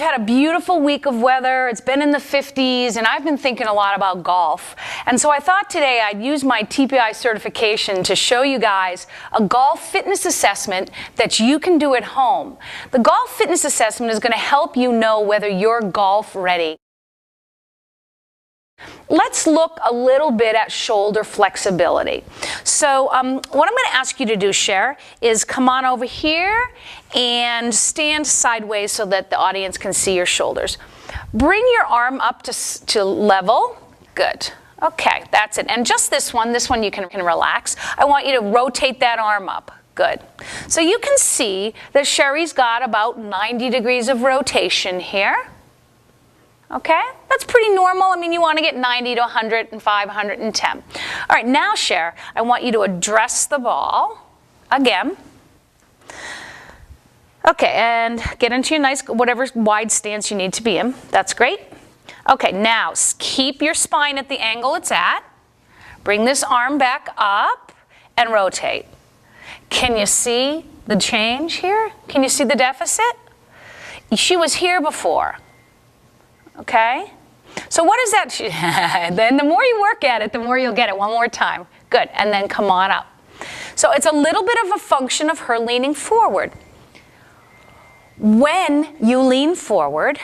had a beautiful week of weather. It's been in the 50s, and I've been thinking a lot about golf. And so I thought today I'd use my TPI certification to show you guys a golf fitness assessment that you can do at home. The golf fitness assessment is going to help you know whether you're golf ready. Let's look a little bit at shoulder flexibility. So what I'm going to ask you to do, Cher, is come on over here and stand sideways so that the audience can see your shoulders. Bring your arm up to level. Good. Okay, that's it. And just this one you can relax. I want you to rotate that arm up. Good. So you can see that Sherry's got about 90 degrees of rotation here. Okay, that's pretty normal. I mean, you want to get 90 to 105, 110. All right, now, Cher, I want you to address the ball again. Okay, and get into your nice, whatever wide stance you need to be in. That's great. Okay, now keep your spine at the angle it's at. Bring this arm back up and rotate. Can you see the change here? Can you see the deficit? She was here before. Okay, so what is that? Then the more you work at it, the more you'll get it. One more time. Good, and then come on up. So it's a little bit of a function of her leaning forward. When you lean forward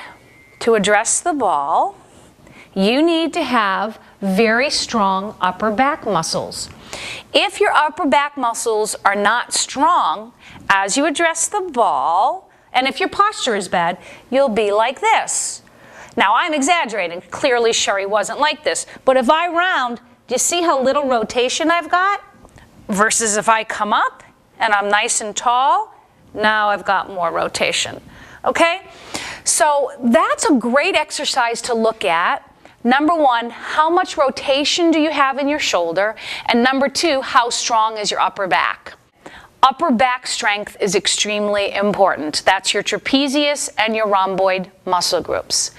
to address the ball, you need to have very strong upper back muscles. If your upper back muscles are not strong as you address the ball, and if your posture is bad, you'll be like this. Now, I'm exaggerating. Clearly, Sherry wasn't like this. But if I round, do you see how little rotation I've got? Versus if I come up and I'm nice and tall, now I've got more rotation. Okay? So that's a great exercise to look at. Number one, how much rotation do you have in your shoulder? And number two, how strong is your upper back? Upper back strength is extremely important. That's your trapezius and your rhomboid muscle groups.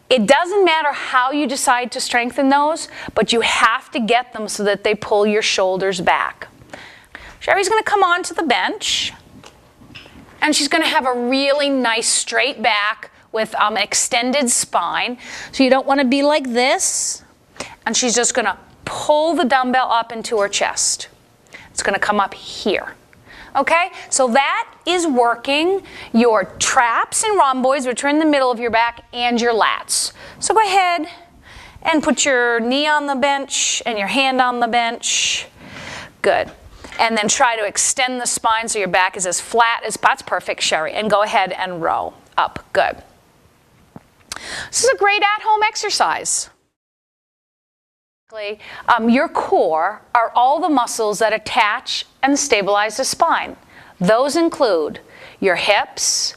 It doesn't matter how you decide to strengthen those, but you have to get them so that they pull your shoulders back. Sherry's going to come onto the bench, and she's going to have a really nice straight back with an extended spine. So you don't want to be like this, and she's just going to pull the dumbbell up into her chest. It's going to come up here. Okay, so that is working your traps and rhomboids, which are in the middle of your back, and your lats. So go ahead and put your knee on the bench and your hand on the bench. Good. And then try to extend the spine so your back is as flat as, that's perfect, Sherry. And go ahead and row up. Good. This is a great at-home exercise. Your core are all the muscles that attach and stabilize the spine. Those include your hips,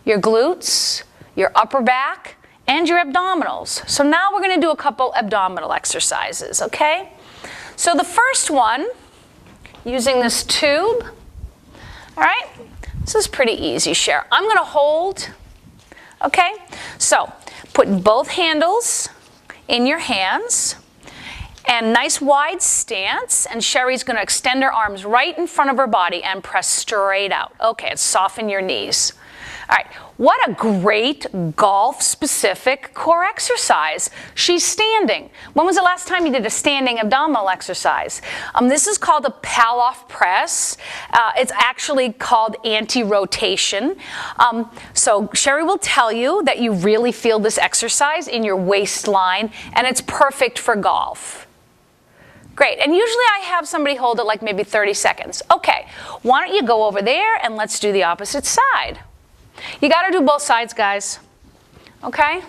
your glutes, your upper back, and your abdominals. So now we're going to do a couple abdominal exercises, okay? So the first one, using this tube, all right? This is pretty easy, Cher. I'm going to hold, okay? So put both handles in your hands. And nice wide stance, and Sherry's going to extend her arms right in front of her body and press straight out. Okay, and soften your knees. All right, what a great golf-specific core exercise. She's standing. When was the last time you did a standing abdominal exercise? This is called a Palloff press. It's actually called anti-rotation. So Sherry will tell you that you really feel this exercise in your waistline, and it's perfect for golf. Great, and usually I have somebody hold it like maybe 30 seconds. Okay, why don't you go over there and let's do the opposite side. You got to do both sides, guys. Okay?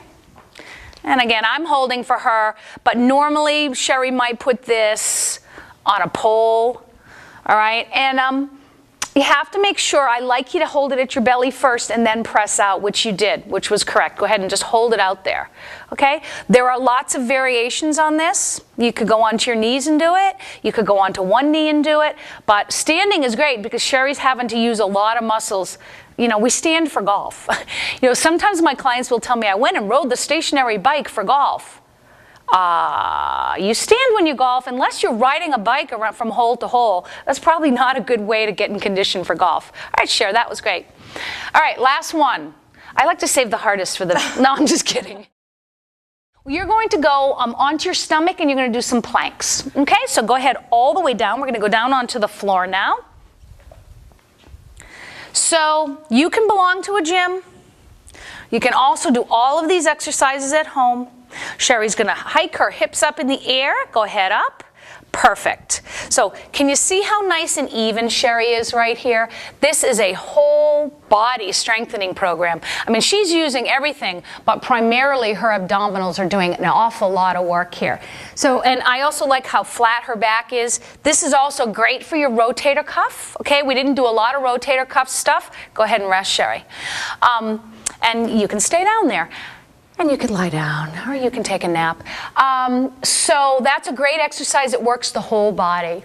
And again, I'm holding for her, but normally Sherry might put this on a pole. All right, and you have to make sure, I like you to hold it at your belly first and then press out, which you did, which was correct. Go ahead and just hold it out there, okay? There are lots of variations on this. You could go onto your knees and do it. You could go onto one knee and do it. But standing is great because Sherry's having to use a lot of muscles. You know, we stand for golf. You know, sometimes my clients will tell me, I went and rode the stationary bike for golf. You stand when you golf, unless you're riding a bike around from hole to hole. That's probably not a good way to get in condition for golf. All right, Cher, that was great. All right, last one. I like to save the hardest for the, no, I'm just kidding. You're going to go onto your stomach and you're going to do some planks. Okay, so go ahead all the way down. We're going to go down onto the floor now. So you can belong to a gym. You can also do all of these exercises at home. Sherry's going to hike her hips up in the air. Go ahead up. Perfect. So can you see how nice and even Sherry is right here? This is a whole body strengthening program. I mean, she's using everything, but primarily her abdominals are doing an awful lot of work here. So, and I also like how flat her back is. This is also great for your rotator cuff. Okay, we didn't do a lot of rotator cuff stuff. Go ahead and rest, Sherry. And you can stay down there. And you can lie down, or you can take a nap. So that's a great exercise. It works the whole body.